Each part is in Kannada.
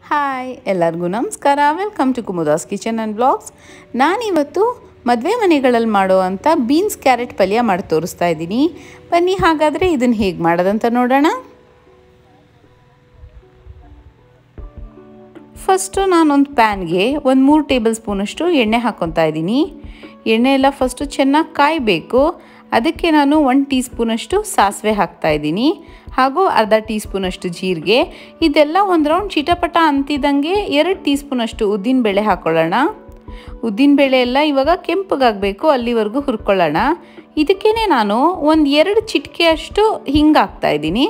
ಹಾಯ್ ಎಲ್ಲರಿಗೂ ನಮಸ್ಕಾರ. Welcome to Kumuda's kitchen and blogs. ನಾನಿವತ್ತು ಮದುವೆ ಮನೆಗಳಲ್ಲಿ ಮಾಡುವಂಥ ಬೀನ್ಸ್ ಕ್ಯಾರೆಟ್ ಪಲ್ಯ ಮಾಡಿ ತೋರಿಸ್ತಾ ಇದ್ದೀನಿ. ಬನ್ನಿ ಹಾಗಾದರೆ ಇದನ್ನು ಹೇಗೆ ಮಾಡೋದಂತ ನೋಡೋಣ. ಫಸ್ಟು ನಾನೊಂದು ಪ್ಯಾನ್ಗೆ ಒಂದು 3 ಟೇಬಲ್ ಸ್ಪೂನಷ್ಟು ಎಣ್ಣೆ ಹಾಕ್ಕೊತಾ ಇದ್ದೀನಿ. ಎಣ್ಣೆ ಎಲ್ಲ ಫಸ್ಟು ಚೆನ್ನಾಗಿ ಕಾಯಬೇಕು. ಅದಕ್ಕೆ ನಾನು 1 ಟೀ ಸ್ಪೂನಷ್ಟು ಸಾಸಿವೆ ಹಾಕ್ತಾಯಿದ್ದೀನಿ, ಹಾಗೂ ಅರ್ಧ ಟೀ ಸ್ಪೂನಷ್ಟು ಜೀರಿಗೆ. ಇದೆಲ್ಲ ಒಂದು ರೌಂಡ್ ಚಿಟಪಟ ಅಂತಿದ್ದಂಗೆ 2 ಟೀ ಸ್ಪೂನಷ್ಟು ಉದ್ದಿನಬೇಳೆ ಹಾಕ್ಕೊಳ್ಳೋಣ. ಉದ್ದಿನಬೇಳೆ ಎಲ್ಲ ಇವಾಗ ಕೆಂಪಗಾಗಬೇಕು, ಅಲ್ಲಿವರೆಗೂ ಹುರ್ಕೊಳ್ಳೋಣ. ಇದಕ್ಕೇ ನಾನು ಒಂದು 2 ಚಿಟಿಕೆಯಷ್ಟು ಹಿಂಗೆ ಹಾಕ್ತಾಯಿದ್ದೀನಿ.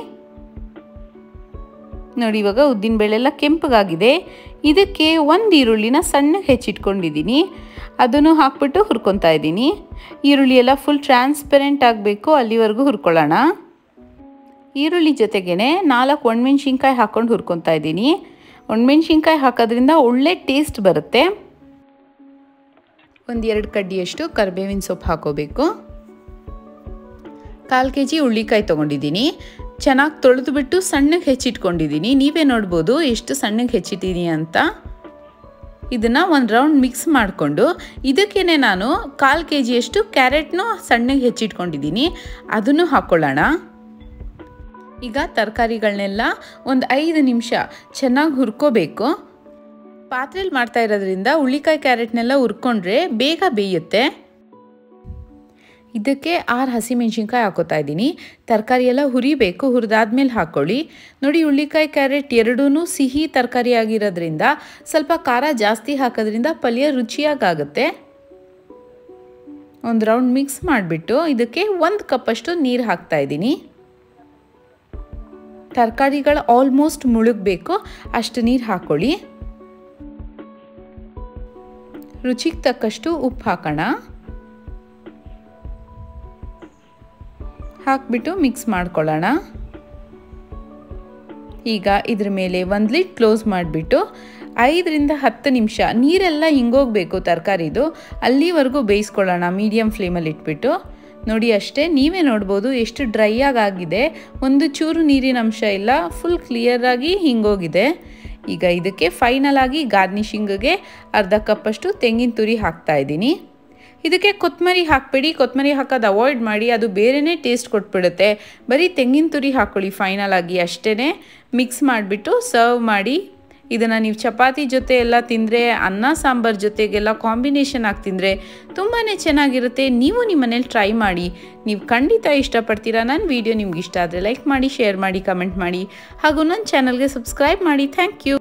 ನೋಡಿ, ಇವಾಗ ಉದ್ದಿನಬೇಳೆ ಎಲ್ಲ ಕೆಂಪಗಾಗಿದೆ. ಇದಕ್ಕೆ ಒಂದು ಈರುಳ್ಳಿನ ಸಣ್ಣಗೆ ಹೆಚ್ಚಿಟ್ಕೊಂಡಿದ್ದೀನಿ, ಅದನ್ನು ಹಾಕ್ಬಿಟ್ಟು ಹುರ್ಕೊತಾ ಇದ್ದೀನಿ. ಈರುಳ್ಳಿ ಎಲ್ಲ ಫುಲ್ ಟ್ರಾನ್ಸ್ಪರೆಂಟ್ ಆಗಬೇಕು, ಅಲ್ಲಿವರೆಗೂ ಹುರ್ಕೊಳ್ಳೋಣ. ಈರುಳ್ಳಿ ಜೊತೆಗೇ 4 ಒಣಮೆಣ್ಸಿನ್ಕಾಯಿ ಹಾಕ್ಕೊಂಡು ಹುರ್ಕೊತಾ ಇದ್ದೀನಿ. ಒಣಮೆಣ್ಸಿನ್ಕಾಯಿ ಹಾಕೋದ್ರಿಂದ ಒಳ್ಳೆ ಟೇಸ್ಟ್ ಬರುತ್ತೆ. ಒಂದು 2 ಕಡ್ಡಿಯಷ್ಟು ಕರಿಬೇವಿನ ಸೊಪ್ಪು ಹಾಕೋಬೇಕು. 1/4 kg ಹುಳ್ಳಿಕಾಯಿ ತೊಗೊಂಡಿದ್ದೀನಿ. ಚೆನ್ನಾಗಿ ತೊಳೆದುಬಿಟ್ಟು ಸಣ್ಣಗೆ ಹೆಚ್ಚಿಟ್ಕೊಂಡಿದ್ದೀನಿ. ನೀವೇ ನೋಡ್ಬೋದು ಎಷ್ಟು ಸಣ್ಣಗೆ ಹೆಚ್ಚಿಟ್ಟಿದ್ದೀನಿ ಅಂತ. ಇದನ್ನು ಒಂದು ರೌಂಡ್ ಮಿಕ್ಸ್ ಮಾಡಿಕೊಂಡು ಇದಕ್ಕೇ ನಾನು 1/4 kgಯಷ್ಟು ಕ್ಯಾರೆಟ್ನು ಸಣ್ಣಗೆ ಹೆಚ್ಚಿಟ್ಕೊಂಡಿದ್ದೀನಿ, ಅದನ್ನು ಹಾಕ್ಕೊಳ್ಳೋಣ. ಈಗ ತರಕಾರಿಗಳನ್ನೆಲ್ಲ ಒಂದು 5 ನಿಮಿಷ ಚೆನ್ನಾಗಿ ಹುರ್ಕೋಬೇಕು. ಪಾತ್ರೆಯಲ್ಲಿ ಮಾಡ್ತಾ ಇರೋದ್ರಿಂದ ಹುಳ್ಳಿಕಾಯಿ ಕ್ಯಾರೆಟ್ನೆಲ್ಲ ಹುರ್ಕೊಂಡ್ರೆ ಬೇಗ ಬೇಯುತ್ತೆ. ಇದಕ್ಕೆ 6 ಹಸಿಮೆಣ್ಸಿನ್ಕಾಯಿ ಹಾಕೋತಾ ಇದ್ದೀನಿ. ತರಕಾರಿ ಎಲ್ಲ ಹುರಿಬೇಕು, ಹುರಿದಾದ್ಮೇಲೆ ಹಾಕ್ಕೊಳ್ಳಿ. ನೋಡಿ, ಹುಳ್ಳಿಕಾಯಿ ಕ್ಯಾರೆಟ್ ಎರಡೂ ಸಿಹಿ ತರಕಾರಿ ಆಗಿರೋದ್ರಿಂದ ಸ್ವಲ್ಪ ಖಾರ ಜಾಸ್ತಿ ಹಾಕೋದ್ರಿಂದ ಪಲ್ಯ ರುಚಿಯಾಗುತ್ತೆ. ಒಂದು ರೌಂಡ್ ಮಿಕ್ಸ್ ಮಾಡಿಬಿಟ್ಟು ಇದಕ್ಕೆ 1 ಕಪ್ಪಷ್ಟು ನೀರು ಹಾಕ್ತಾ ಇದ್ದೀನಿ. ತರಕಾರಿಗಳು ಆಲ್ಮೋಸ್ಟ್ ಮುಳುಗಬೇಕು, ಅಷ್ಟು ನೀರು ಹಾಕ್ಕೊಳ್ಳಿ. ರುಚಿಗೆ ತಕ್ಕಷ್ಟು ಉಪ್ಪು ಹಾಕೋಣ. ಹಾಕ್ಬಿಟ್ಟು ಮಿಕ್ಸ್ ಮಾಡ್ಕೊಳ್ಳೋಣ. ಈಗ ಇದ್ರ ಮೇಲೆ 1 ಲಿಡ್ ಕ್ಲೋಸ್ ಮಾಡಿಬಿಟ್ಟು 5 ರಿಂದ 10 ನಿಮಿಷ ನೀರೆಲ್ಲ ಹಿಂಗೋಗಬೇಕು ತರಕಾರಿದು, ಅಲ್ಲಿವರೆಗೂ ಬೇಯಿಸ್ಕೊಳ್ಳೋಣ ಮೀಡಿಯಮ್ ಫ್ಲೇಮಲ್ಲಿ ಇಟ್ಬಿಟ್ಟು. ನೋಡಿ, ಅಷ್ಟೇ. ನೀವೇ ನೋಡ್ಬೋದು ಎಷ್ಟು ಡ್ರೈ ಆಗಿದೆ, ಒಂದು ಚೂರು ನೀರಿನ ಅಂಶ ಇಲ್ಲ, ಫುಲ್ ಕ್ಲಿಯರಾಗಿ ಹಿಂಗೋಗಿದೆ. ಈಗ ಇದಕ್ಕೆ ಫೈನಲ್ ಆಗಿ ಗಾರ್ನಿಷಿಂಗ್ಗೆ ಅರ್ಧ ಕಪ್ಪಷ್ಟು ತೆಂಗಿನ ತುರಿ ಹಾಕ್ತಾ ಇದ್ದೀನಿ. ಇದಕ್ಕೆ ಕೊತ್ತಂಬರಿ ಹಾಕಬೇಡಿ, ಕೊತ್ತಂಬರಿ ಹಾಕೋದು ಅವಾಯ್ಡ್ ಮಾಡಿ, ಅದು ಬೇರೆಯೇ ಟೇಸ್ಟ್ ಕೊಟ್ಬಿಡುತ್ತೆ. ಬರೀ ತೆಂಗಿನ ತುರಿ ಹಾಕ್ಕೊಳ್ಳಿ ಫೈನಲ್ ಆಗಿ. ಅಷ್ಟೇ ಮಿಕ್ಸ್ ಮಾಡಿಬಿಟ್ಟು ಸರ್ವ್ ಮಾಡಿ. ಇದನ್ನು ನೀವು ಚಪಾತಿ ಜೊತೆ ಎಲ್ಲ ತಿಂದರೆ, ಅನ್ನ ಸಾಂಬಾರು ಜೊತೆಗೆಲ್ಲ ಕಾಂಬಿನೇಷನ್ ಆಗಿ ತಿಂದರೆ ತುಂಬಾ ಚೆನ್ನಾಗಿರುತ್ತೆ. ನೀವು ನಿಮ್ಮ ಮನೇಲಿ ಟ್ರೈ ಮಾಡಿ, ನೀವು ಖಂಡಿತ ಇಷ್ಟಪಡ್ತೀರಾ. ನನ್ನ ವಿಡಿಯೋ ನಿಮ್ಗೆ ಇಷ್ಟ ಆದರೆ ಲೈಕ್ ಮಾಡಿ, ಶೇರ್ ಮಾಡಿ, ಕಮೆಂಟ್ ಮಾಡಿ, ಹಾಗೂ ನನ್ನ ಚಾನಲ್ಗೆ ಸಬ್ಸ್ಕ್ರೈಬ್ ಮಾಡಿ. Thank you.